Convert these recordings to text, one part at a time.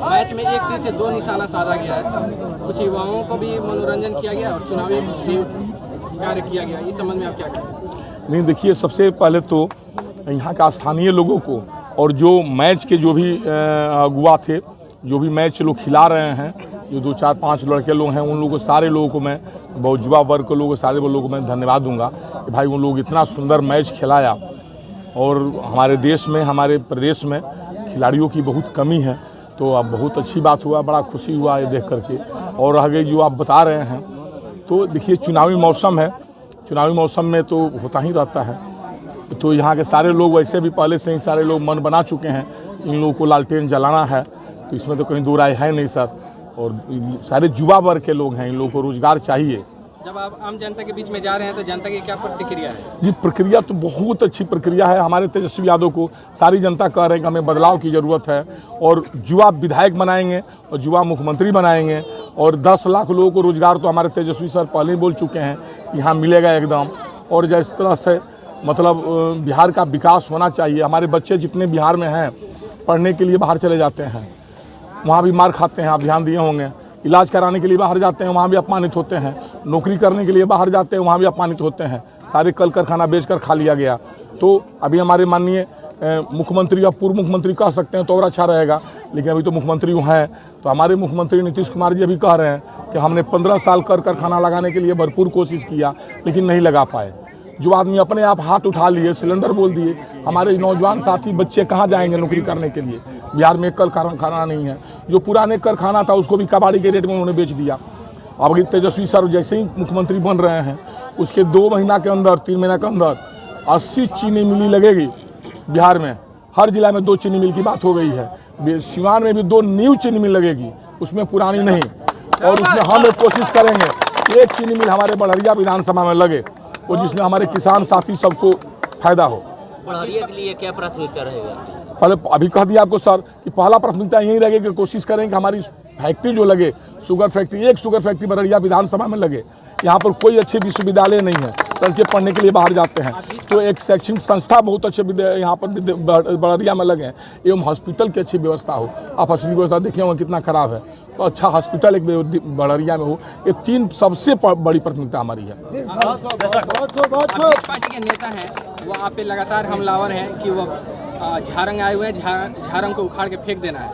Match में 1 तीर से 2 निशाना साधा गया है, कुछ युवाओं को भी मनोरंजन किया गया और चुनावी कार्य किया गया, इस संबंध में आप क्या कहें? नहीं, देखिए, सबसे पहले तो यहाँ का स्थानीय लोगों को और जो मैच के जो भी अगुआ थे, जो भी मैच लोग खिला रहे हैं, जो 2 4 5 लड़के लोग हैं, उन लोगों सारे लोगों को मैं, बहुत युवा वर्ग के लोगों सारे लोगों को मैं धन्यवाद दूंगा कि भाई उन लोग इतना सुंदर मैच खिलाया। और हमारे देश में, हमारे प्रदेश में खिलाड़ियों की बहुत कमी है, तो अब बहुत अच्छी बात हुआ, बड़ा खुशी हुआ ये देख करके। और आगे जो आप बता रहे हैं, तो देखिए चुनावी मौसम है, चुनावी मौसम में तो होता ही रहता है, तो यहाँ के सारे लोग वैसे भी पहले से ही सारे लोग मन बना चुके हैं, इन लोगों को लालटेन जलाना है, तो इसमें तो कहीं दो राय है नहीं सर। और सारे युवा वर्ग के लोग हैं, इन लोगों को रोजगार चाहिए। जब आप आम जनता के बीच में जा रहे हैं तो जनता की क्या प्रतिक्रिया है? जी, प्रक्रिया तो बहुत अच्छी प्रक्रिया है। हमारे तेजस्वी यादव को सारी जनता कह रहे हैं कि हमें बदलाव की ज़रूरत है, और युवा विधायक बनाएंगे और युवा मुख्यमंत्री बनाएंगे, और 10 लाख लोगों को रोजगार तो हमारे तेजस्वी सर पहले ही बोल चुके हैं यहाँ मिलेगा एकदम। और जिस तरह से मतलब बिहार का विकास होना चाहिए, हमारे बच्चे जितने बिहार में हैं पढ़ने के लिए बाहर चले जाते हैं, वहाँ भी मार खाते हैं, आप ध्यान दिए होंगे। इलाज कराने के लिए बाहर जाते हैं, वहाँ भी अपमानित होते हैं। नौकरी करने के लिए बाहर जाते हैं, वहाँ भी अपमानित होते हैं। सारे कल कारखाना बेचकर खा लिया गया। तो अभी हमारे माननीय मुख्यमंत्री या पूर्व मुख्यमंत्री कह सकते हैं तो और अच्छा रहेगा, लेकिन अभी तो मुख्यमंत्री हैं, तो हमारे मुख्यमंत्री नीतीश कुमार जी अभी कह रहे हैं कि हमने 15 साल कर कारखाना लगाने के लिए भरपूर कोशिश किया, लेकिन नहीं लगा पाए। जो आदमी अपने आप हाथ उठा लिए, सिलेंडर बोल दिए, हमारे नौजवान साथी बच्चे कहाँ जाएंगे नौकरी करने के लिए? बिहार में कल कारखाना नहीं है। जो पुराने कारखाना था उसको भी कबाड़ी के रेट में उन्होंने बेच दिया। अब तेजस्वी सर जैसे ही मुख्यमंत्री बन रहे हैं, उसके 2 महीना के अंदर, 3 महीना के अंदर 80 चीनी मिली लगेगी बिहार में। हर जिला में 2 चीनी मिल की बात हो गई है। सिवान में भी 2 न्यू चीनी मिल लगेगी, उसमें पुरानी नहीं। और उसमें हम एक कोशिश करेंगे 1 चीनी मिल हमारे बड़हरिया विधानसभा में लगे, और जिसमें हमारे किसान साथी सबको फायदा हो। बड़हरिया के लिए क्या प्राथमिकता रहेगा? पहले अभी कह दिया आपको सर कि पहला प्राथमिकता यही रहेगी कि कोशिश करें कि हमारी फैक्ट्री जो लगे, sugar factory, 1 sugar factory Barharia विधानसभा में लगे। यहाँ पर कोई अच्छे विश्वविद्यालय नहीं है, लड़के पढ़ने के लिए बाहर जाते हैं, तो एक शैक्षणिक संस्था बहुत अच्छे यहाँ पर बड़हरिया में लगे, एवं हॉस्पिटल की अच्छी व्यवस्था हो। आप हॉस्पिटल व्यवस्था देखे होंगे कितना खराब है, तो अच्छा हॉस्पिटल एक बड़हरिया में हो। ये 3 सबसे बड़ी प्राथमिकता हमारी है। पार्टी के नेता हैं वो आप पे लगातार हमलावर हैं कि वो झारंग आए हुए हैं, झारंग को उखाड़ के फेंक देना है।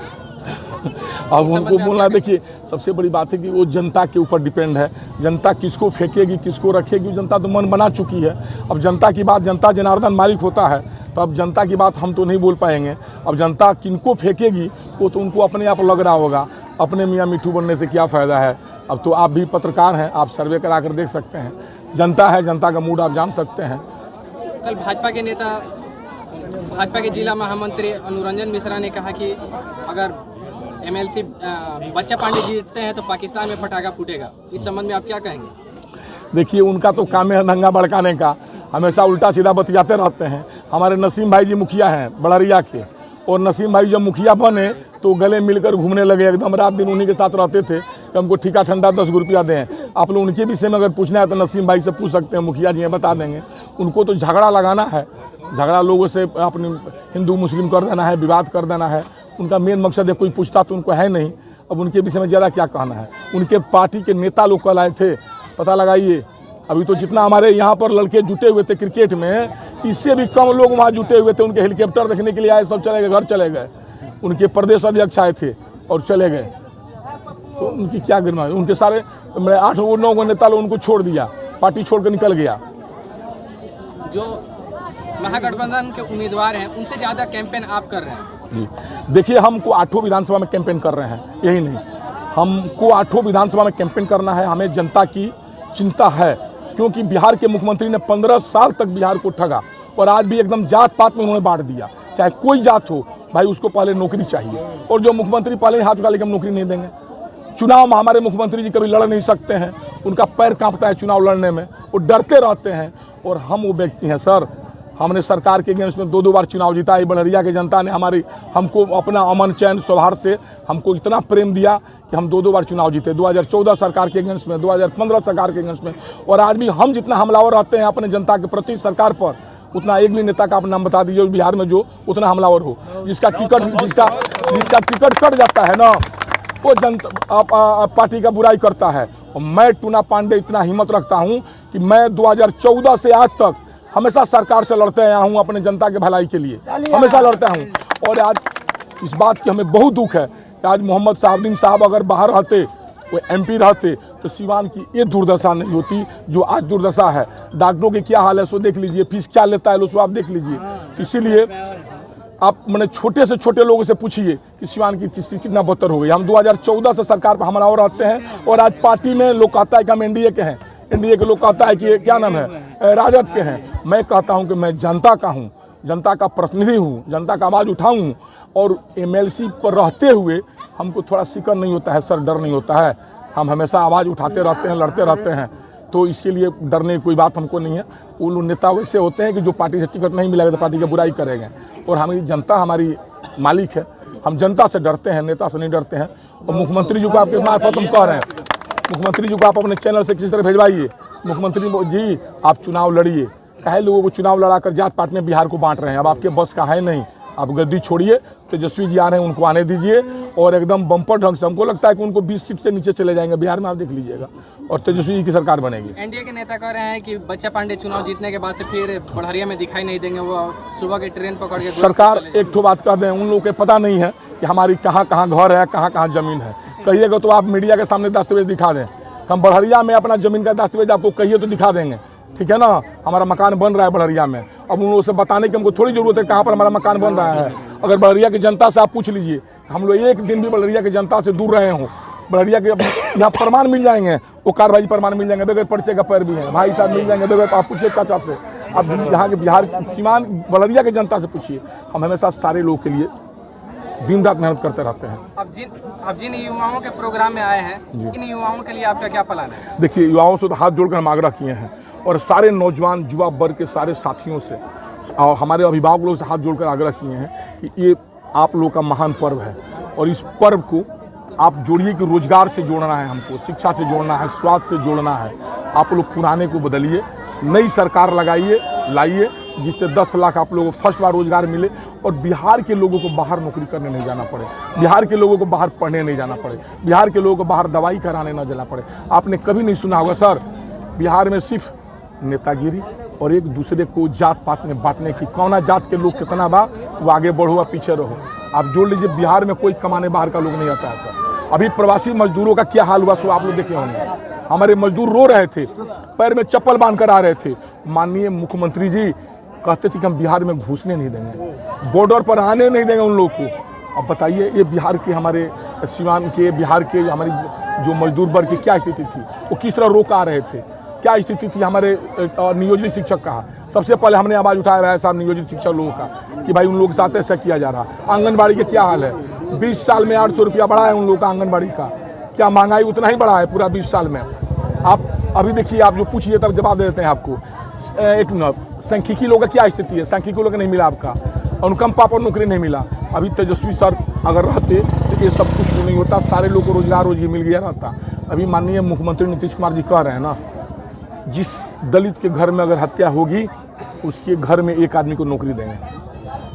अब उनको बोलना, देखिए सबसे बड़ी बात है कि वो जनता के ऊपर डिपेंड है। जनता किसको फेंकेगी, किसको रखेगी, जनता तो मन बना चुकी है। अब जनता की बात, जनता जनार्दन मालिक होता है, तो अब जनता की बात हम तो नहीं बोल पाएंगे। अब जनता किनको फेंकेगी वो तो उनको अपने आप लग रहा होगा। अपने मियाँ मिठू बनने से क्या फ़ायदा है? अब तो आप भी पत्रकार हैं, आप सर्वे करा कर देख सकते हैं। जनता है, जनता का मूड आप जान सकते हैं। कल भाजपा के नेता, भाजपा के जिला महामंत्री अनुरंजन मिश्रा ने कहा कि अगर MLC बच्चा पांडे जीतते हैं तो पाकिस्तान में पटाखा फूटेगा, इस संबंध में आप क्या कहेंगे? देखिए, उनका तो काम है दंगा भड़काने का, हमेशा उल्टा सीधा बतियाते रहते हैं। हमारे नसीम भाई जी मुखिया हैं बड़हरिया के, और नसीम भाई जब मुखिया बने तो गले मिलकर घूमने लगे, एकदम रात दिन उन्हीं के साथ रहते थे कि हमको ठीका ठंडा 10 रुपया दें। आप लोग उनके विषय में अगर पूछना है तो नसीम भाई से पूछ सकते हैं, मुखिया जी हैं, बता देंगे। उनको तो झगड़ा लगाना है, झगड़ा लोगों से अपने हिंदू मुस्लिम कर देना है, विवाद कर देना है। उनका मेन मकसद है, कोई पूछता तो उनको है नहीं। अब उनके विषय में ज़्यादा क्या कहना है? उनके पार्टी के नेता लोग कल आए थे, पता लगाइए। अभी तो जितना हमारे यहाँ पर लड़के जुटे हुए थे क्रिकेट में, इससे भी कम लोग वहाँ जुटे हुए थे। उनके हेलीकॉप्टर देखने के लिए आए, सब चले गए, घर चले गए। उनके प्रदेश अध्यक्ष आए थे और चले गए, तो उनकी क्या गिरना है? उनके सारे 8-9 नेता लोग उनको छोड़ दिया, पार्टी छोड़ कर निकल गया। जो महागठबंधन के उम्मीदवार हैं उनसे ज़्यादा कैंपेन आप कर रहे हैं। जी, देखिए, हमको 8 विधानसभा में कैंपेन कर रहे हैं, यही नहीं, हमको 8 विधानसभा में कैंपेन करना है। हमें जनता की चिंता है, क्योंकि बिहार के मुख्यमंत्री ने 15 साल तक बिहार को ठगा, और आज भी एकदम जात पात में उन्होंने बांट दिया। चाहे कोई जात हो भाई, उसको पहले नौकरी चाहिए, और जो मुख्यमंत्री पहले ही हाथ उठा लेके हम नौकरी नहीं देंगे। चुनाव में हमारे मुख्यमंत्री जी कभी लड़ नहीं सकते हैं, उनका पैर कांपता है चुनाव लड़ने में, वो डरते रहते हैं। और हम वो व्यक्ति हैं सर, हमने सरकार के अगेंस्ट में 2 बार चुनाव जीता है। बड़हरिया की जनता ने हमको अपना अमन चैन सौहार्द से हमको इतना प्रेम दिया कि हम 2 बार चुनाव जीते, 2014 सरकार के अगेंस्ट में, 2015 सरकार के अगेंस्ट में। और आज भी हम जितना हमलावर रहते हैं अपने जनता के प्रति, सरकार पर, उतना एक भी नेता का आप नाम बता दीजिए बिहार में जो उतना हमलावर हो, जिसका टिकट, जिसका जिसका टिकट कट जाता है ना वो जनता पार्टी का बुराई करता है। और मैं टूना पांडे इतना हिम्मत रखता हूं कि मैं 2014 से आज तक हमेशा सरकार से लड़ते आया हूं अपने जनता के भलाई के लिए, हमेशा लड़ता हूं। और आज इस बात की हमें बहुत दुख है कि आज मोहम्मद साहबुद्दीन साहब अगर बाहर रहते, वो MP रहते, तो सिवान की ये दुर्दशा नहीं होती जो आज दुर्दशा है। डॉक्टरों की क्या हाल है सो देख लीजिए, फीस क्या लेता है सो आप देख लीजिए। इसीलिए आप मैंने छोटे से छोटे लोगों से पूछिए कि सिवान की स्थिति कितना बदतर हो गई। हम 2014 से सरकार पर हमलावर रहते हैं और आज पार्टी में लोग कहता है कि हम NDA के हैं, NDA के लोग कहता है कि क्या नाम है राजद के हैं। मैं कहता हूं कि मैं जनता का हूं, जनता का प्रतिनिधि हूं, जनता का आवाज़ उठाऊं। और MLC पर रहते हुए हमको थोड़ा सिकन नहीं होता है सर, डर नहीं होता है। हम हमेशा आवाज़ उठाते रहते हैं, लड़ते रहते हैं, तो इसके लिए डरने की कोई बात हमको नहीं है। वो लोग नेता वैसे होते हैं कि जो पार्टी से टिकट नहीं मिलेगा तो पार्टी की बुराई करेंगे। और हमारी जनता हमारी मालिक है, हम जनता से डरते हैं, नेता से नहीं डरते हैं। और मुख्यमंत्री जी को आपके मार्फत हम कह रहे हैं, मुख्यमंत्री जी को आप अपने चैनल से किसी तरह भेजवाइए। मुख्यमंत्री जी आप चुनाव लड़िए, काहे लोगों को चुनाव लड़ाकर जात पात में बिहार को बांट रहे हैं। अब आपके बस का है नहीं, आप गद्दी छोड़िए, तेजस्वी जी आ रहे हैं उनको आने दीजिए और एकदम बम्पर ढंग से। हमको लगता है कि उनको 20 सीट से नीचे चले जाएंगे बिहार में, आप देख लीजिएगा, और तेजस्वी जी की सरकार बनेगी। NDA के नेता कह रहे हैं कि बच्चा पांडे चुनाव जीतने के बाद से फिर बढ़िया में दिखाई नहीं देंगे, वो सुबह के ट्रेन पकड़ के सरकार एक ठो बात कह दें, उन लोगों को पता नहीं है कि हमारी कहाँ कहाँ घर है, कहाँ कहाँ जमीन है। कहिएगा तो आप मीडिया के सामने दस्तावेज दिखा दें, हम बढ़िया में अपना जमीन का दस्तावेज आपको कहिए तो दिखा देंगे, ठीक है ना। हमारा मकान बन रहा है बढ़िया में, अब उन लोगों से बताने की हमको थोड़ी जरूरत है कहाँ पर हमारा मकान बन रहा है। अगर बढ़िया की जनता से आप पूछ लीजिए, हम लोग एक दिन भी बढ़िया की जनता से दूर रहे हों, बढ़िया के यहाँ प्रमाण मिल जाएंगे, वो कार्रवाई प्रमाण मिल जाएंगे, बगैर पर्चे का पैर भी है, भाई साहब मिल जाएंगे बगैर। आप पूछिए चाचा से, अब यहाँ के बिहार सीमान बढ़िया की जनता से पूछिए। हम हमेशा सारे लोगों के लिए दिन रात मेहनत करते रहते हैं। अब जिन युवाओं के प्रोग्राम में आए हैं, इन युवाओं के लिए आपका क्या प्लान है? देखिए, युवाओं से तो हाथ जोड़कर हम आग्रह किए हैं और सारे नौजवान युवा वर्ग के सारे साथियों से और हमारे अभिभावक लोगों से हाथ जोड़कर आग्रह किए हैं कि ये आप लोग का महान पर्व है और इस पर्व को आप जोड़िए कि रोजगार से जोड़ना है, हमको शिक्षा से जोड़ना है, स्वास्थ्य से जोड़ना है। आप लोग पुराने को बदलिए, नई सरकार लगाइए, लाइए, जिससे 10 लाख आप लोगों को फर्स्ट बार रोजगार मिले और बिहार के लोगों को बाहर नौकरी करने नहीं जाना पड़े, बिहार के लोगों को बाहर पढ़ने नहीं जाना पड़े, बिहार के लोगों को बाहर दवाई कराने न जाना पड़े। आपने कभी नहीं सुना होगा सर, बिहार में सिर्फ नेतागिरी और एक दूसरे को जात पात में बांटने की, कौना जात के लोग कितना बा वो आगे बढ़ो या पीछे रहो। आप जोड़ लीजिए, बिहार में कोई कमाने बाहर का लोग नहीं आता है सर। अभी प्रवासी मजदूरों का क्या हाल हुआ सो आप लोग देखे होंगे, हमारे मजदूर रो रहे थे, पैर में चप्पल बांध कर आ रहे थे। माननीय मुख्यमंत्री जी कहते थे कि हम बिहार में घुसने नहीं देंगे, बॉर्डर पर आने नहीं देंगे उन लोग को। अब बताइए, ये बिहार के हमारे सिवान के बिहार के हमारी जो मजदूर वर्ग की क्या स्थिति थी, वो किस तरह रोक आ रहे थे, क्या स्थिति थी हमारे नियोजित शिक्षक का। सबसे पहले हमने आवाज़ उठाया है साहब नियोजित शिक्षक लोगों का कि भाई उन लोगों के साथ ऐसा किया जा रहा। आंगनबाड़ी के क्या हाल है, 20 साल में 800 रुपया बढ़ा है उन लोगों का आंगनबाड़ी का, क्या महंगाई उतना ही बढ़ा है पूरा 20 साल में। आप अभी देखिए, आप जो पूछिए तब जवाब दे देते हैं आपको। एक सांख्यिकी लोगों का क्या स्थिति है, सांख्यिकी लोगों का नहीं मिला आपका, अनुकंपा पर नौकरी नहीं मिला। अभी तेजस्वी सर अगर रहते तो ये सब कुछ नहीं होता, सारे लोगों को रोजगार रोजी मिल गया रहता। अभी माननीय मुख्यमंत्री नीतीश कुमार जी कह रहे हैं ना, जिस दलित के घर में अगर हत्या होगी उसके घर में एक आदमी को नौकरी देंगे।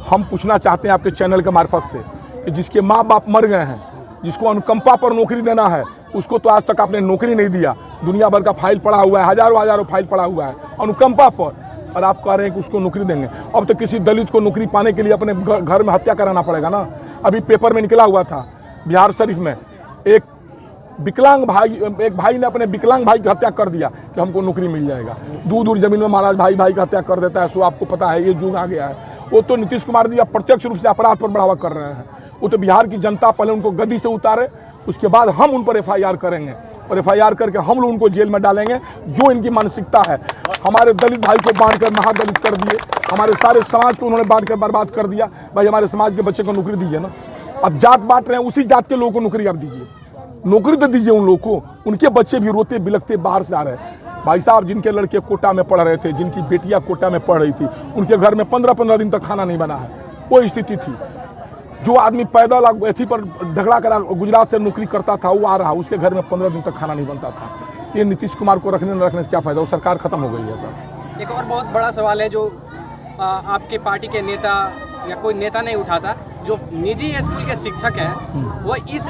हम पूछना चाहते हैं आपके चैनल के मार्फत से कि जिसके माँ बाप मर गए हैं, जिसको अनुकंपा पर नौकरी देना है, उसको तो आज तक आपने नौकरी नहीं दिया। दुनिया भर का फाइल पड़ा हुआ है, हजारों फाइल पड़ा हुआ है अनुकंपा पर, और आप कह रहे हैं कि उसको नौकरी देंगे। अब तो किसी दलित को नौकरी पाने के लिए अपने घर में हत्या कराना पड़ेगा ना। अभी पेपर में निकला हुआ था बिहार शरीफ में, एक भाई ने अपने विकलांग भाई की हत्या कर दिया कि हमको नौकरी मिल जाएगा। दूर जमीन में महाराज भाई की हत्या कर देता है। सो आपको पता है ये युग आ गया है। वो तो नीतीश कुमार जी प्रत्यक्ष रूप से अपराध पर बढ़ावा कर रहे हैं। वो तो बिहार की जनता पहले उनको गद्दी से उतारे, उसके बाद हम उन पर FIR करेंगे और FIR करके हम लोग उनको जेल में डालेंगे। जो इनकी मानसिकता है, हमारे दलित भाई को बांध कर महादलित कर दिए, हमारे सारे समाज को उन्होंने बांध कर बर्बाद कर दिया। भाई हमारे समाज के बच्चे को नौकरी दीजिए ना। अब जात बांट रहे हैं, उसी जात के लोगों को नौकरी आप दीजिए, नौकरी तो दीजिए उन लोगों को। उनके बच्चे भी रोते बिलखते बाहर से आ रहे हैं। भाई साहब, जिनके लड़के कोटा में पढ़ रहे थे, जिनकी बेटियां कोटा में पढ़ रही थी, उनके घर में 15-15 दिन तक खाना नहीं बना है। वो स्थिति थी। जो आदमी पैदल एथी पर ढगड़ा कर गुजरात से नौकरी करता था, वो आ रहा, उसके घर में 15 दिन तक खाना नहीं बनता था। ये नीतीश कुमार को रखने न रखने से क्या फायदा, वो सरकार खत्म हो गई है सर। एक और बहुत बड़ा सवाल है जो आपके पार्टी के नेता या कोई नेता नहीं उठाता, जो निजी स्कूल के शिक्षक हैं वो इस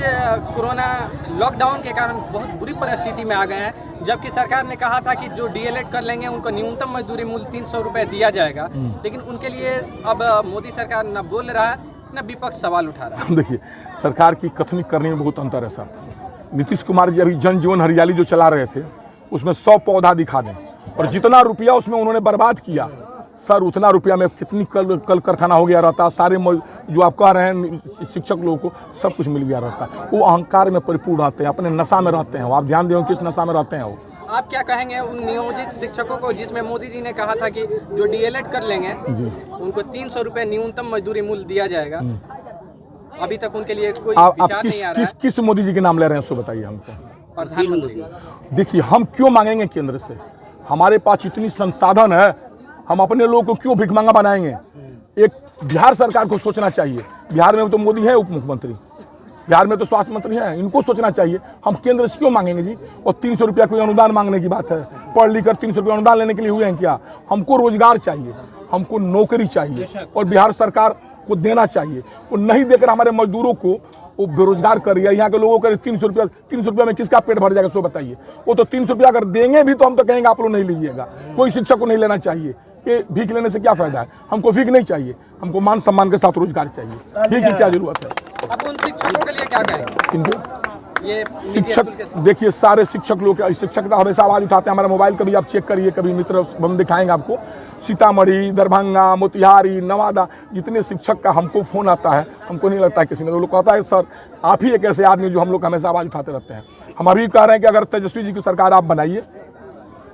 कोरोना लॉकडाउन के कारण बहुत बुरी परिस्थिति में आ गए हैं, जबकि सरकार ने कहा था कि जो डीएलएड कर लेंगे उनको न्यूनतम मजदूरी मूल्य 300 रुपये दिया जाएगा, लेकिन उनके लिए अब मोदी सरकार न बोल रहा है न विपक्ष सवाल उठा रहा है। देखिए, सरकार की कथनी करने में बहुत अंतर है सर। नीतीश कुमार जी अभी जन जीवन हरियाली जो चला रहे थे उसमें 100 पौधा दिखा दें, और जितना रुपया उसमें उन्होंने बर्बाद किया सर, उतना रुपया में कितनी कल कारखाना हो गया रहता, सारे जो आप कह रहे हैं शिक्षक लोगों को सब कुछ मिल गया रहता। वो अहंकार में परिपूर्ण रहते हैं, अपने नशा में रहते हैं। वो आप ध्यान दें किस नशा में रहते हैं वो। आप क्या कहेंगे उन नियोजित शिक्षकों को जिसमें मोदी जी ने कहा था कि जो डीएलएड कर लेंगे उनको 300 रुपये न्यूनतम मजदूरी मूल्य दिया जाएगा, अभी तक उनके लिए कोई विचार नहीं आ रहा है। किस मोदी जी के नाम ले रहे हैं सो बताइए हमको। प्रधानमंत्री। देखिए, हम क्यों मांगेंगे केंद्र से? हमारे पास इतनी संसाधन है, हम अपने लोगों को क्यों भिखमंगा बनाएंगे? एक बिहार सरकार को सोचना चाहिए। बिहार में तो मोदी है उप मुख्यमंत्री, बिहार में तो स्वास्थ्य मंत्री हैं, इनको सोचना चाहिए। हम केंद्र से क्यों मांगेंगे जी? और 300 रुपया कोई अनुदान मांगने की बात है? पढ़ लिख कर 300 रुपया अनुदान लेने के लिए हुए हैं क्या? हमको रोजगार चाहिए, हमको नौकरी चाहिए और बिहार सरकार को देना चाहिए। वो नहीं देकर हमारे मजदूरों को वो बेरोजगार कर रही है। यहाँ के लोगों को 300 रुपया में किसका पेट भर जाएगा सो बताइए। वो तो 300 रुपया अगर देंगे भी तो हम तो कहेंगे आप लोग नहीं लीजिएगा। कोई शिक्षक को नहीं लेना चाहिए। ये भीख लेने से क्या फायदा है? हमको भीख नहीं चाहिए, हमको मान सम्मान के साथ रोजगार चाहिए। भीख की क्या जरूरत है? अब उन शिक्षकों के लिए क्या कहेंगे? ये शिक्षक, देखिए सारे शिक्षक लोग, शिक्षक का हमेशा आवाज उठाते हैं। हमारा मोबाइल कभी आप चेक करिए, कभी मित्र हम दिखाएंगे आपको। सीतामढ़ी, दरभंगा, मोतिहारी, नवादा, जितने शिक्षक का हमको फोन आता है, हमको नहीं लगता है किसी ने वो लोग कहता है सर आप ही एक ऐसे आदमी जो हम लोग हमेशा आवाज उठाते रहते हैं। हम अभी कह रहे हैं कि अगर तेजस्वी जी की सरकार आप बनाइए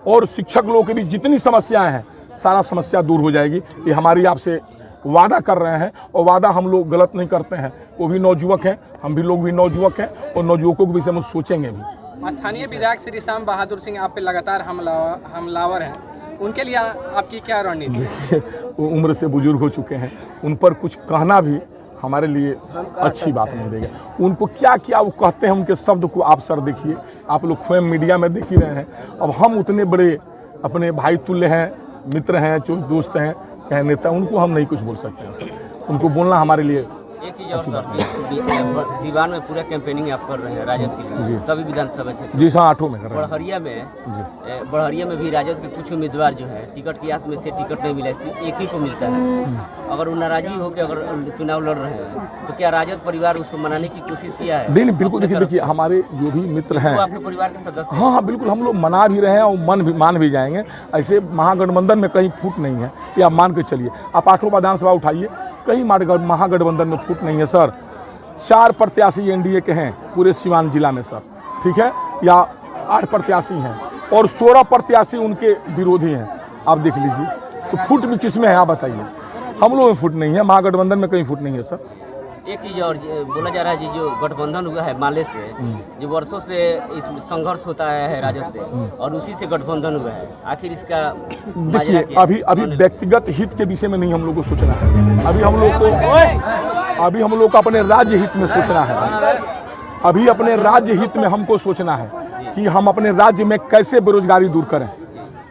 और शिक्षक लोगों की भी जितनी समस्याएं हैं सारा समस्या दूर हो जाएगी। ये हमारी आपसे वादा कर रहे हैं, और वादा हम लोग गलत नहीं करते हैं। वो भी नौजुवक हैं, हम भी लोग भी नौजुवक हैं, और नौजुवकों के विषय में सोचेंगे भी। स्थानीय विधायक श्री श्याम बहादुर सिंह आप पे लगातार हमलावर हैं, उनके लिए आपकी क्या रणनीति है? वो उम्र से बुजुर्ग हो चुके हैं, उन पर कुछ कहना भी हमारे लिए अच्छी बात नहीं देगा। उनको क्या क्या वो कहते हैं, उनके शब्द को आप सर देखिए, आप लोग स्वयं मीडिया में देख ही रहे हैं। अब हम उतने बड़े अपने भाई तुल्य हैं, मित्र हैं, जो दोस्त हैं, चाहे नेता, उनको हम नहीं कुछ बोल सकते हैं सर। उनको बोलना हमारे लिए एक चीज़ और सर, सीवान में पूरा कैंपेनिंग आप कर रहे हैं राजद के लिए, सभी विधानसभा क्षेत्र। जी हाँ, 8 में कर रहे हैं। बढ़हरिया में भी राजद के कुछ उम्मीदवार जो है टिकट की आस में थे, टिकट नहीं मिला, इसलिए एक ही को मिलता है। अगर वो नाराजगी होकर अगर चुनाव लड़ रहे हैं तो क्या राजद परिवार उसको मनाने की कोशिश किया है? नहीं, बिल्कुल। देखिए हमारे जो भी मित्र हैं, आपके परिवार के सदस्य। हाँ, बिल्कुल, हम लोग मना भी रहे हैं और मान भी जाएंगे। ऐसे महागठबंधन में कहीं फूट नहीं है, ये आप मान के चलिए। आप 8 विधानसभा उठाइए, कहीं महागठबंधन में फूट नहीं है सर। 4 प्रत्याशी एनडीए के हैं पूरे सीवान जिला में सर, ठीक है, या 8 प्रत्याशी हैं और 16 प्रत्याशी उनके विरोधी हैं। आप देख लीजिए, तो फूट भी किस में है आप बताइए? हम लोग में फूट नहीं है, महागठबंधन में कहीं फूट नहीं है सर। एक चीज़ और बोला जा रहा है जी, जो गठबंधन हुआ है माले से, जो वर्षों से इस संघर्ष होता है राजद से, और उसी से गठबंधन हुआ है, आखिर इसका देखिए अभी व्यक्तिगत हित के विषय में नहीं हम लोग को सोचना है। अभी हम लोग को अपने राज्य हित में सोचना है। अभी अपने राज्य हित में हमको सोचना है कि हम अपने राज्य में कैसे बेरोजगारी दूर करें।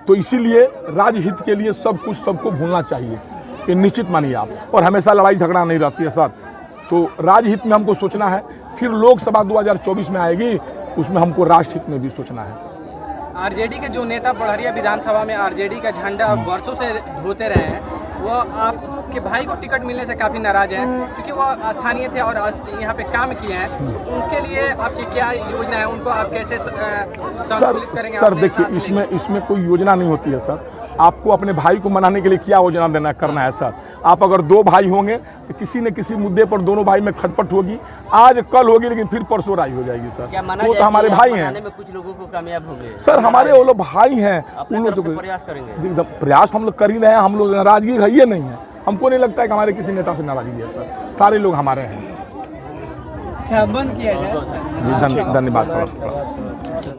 तो इसीलिए राज्य हित के लिए सब कुछ सबको भूलना चाहिए, ये निश्चित मानिए आप। और हमेशा लड़ाई झगड़ा नहीं रहती है सर, तो राजहित में हमको सोचना है। फिर लोकसभा 2024 में आएगी, उसमें हमको राष्ट्रहित में भी सोचना है। आरजेडी के जो नेता बढ़हरिया विधानसभा में आरजेडी का झंडा वर्षों से ढोते रहे हैं, वो आपके भाई को टिकट मिलने से काफ़ी नाराज हैं, क्योंकि वो स्थानीय थे और यहाँ पे काम किए हैं। उनके लिए आपकी क्या योजना है? उनको आप कैसे संतुलित करेंगे? सर देखिए, इसमें कोई योजना नहीं होती है सर। आपको अपने भाई को मनाने के लिए क्या योजना करना है सर? आप अगर 2 भाई होंगे तो किसी न किसी मुद्दे पर दोनों भाई में खटपट होगी, आज कल होगी, लेकिन फिर परसों राय हो जाएगी सर। वो तो हमारे भाई हैं। में कुछ लोगों को कामयाब होंगे सर, हमारे वो लोग भाई हैं, उन लोगों से प्रयास करेंगे। एकदम प्रयास हम लोग कर ही रहे हैं। हम लोग नाराजगी है ये नहीं है, हमको नहीं लगता है कि हमारे किसी नेता से नाराजगी है सर। सारे लोग हमारे हैं। बंद किया जाए। धन्यवाद।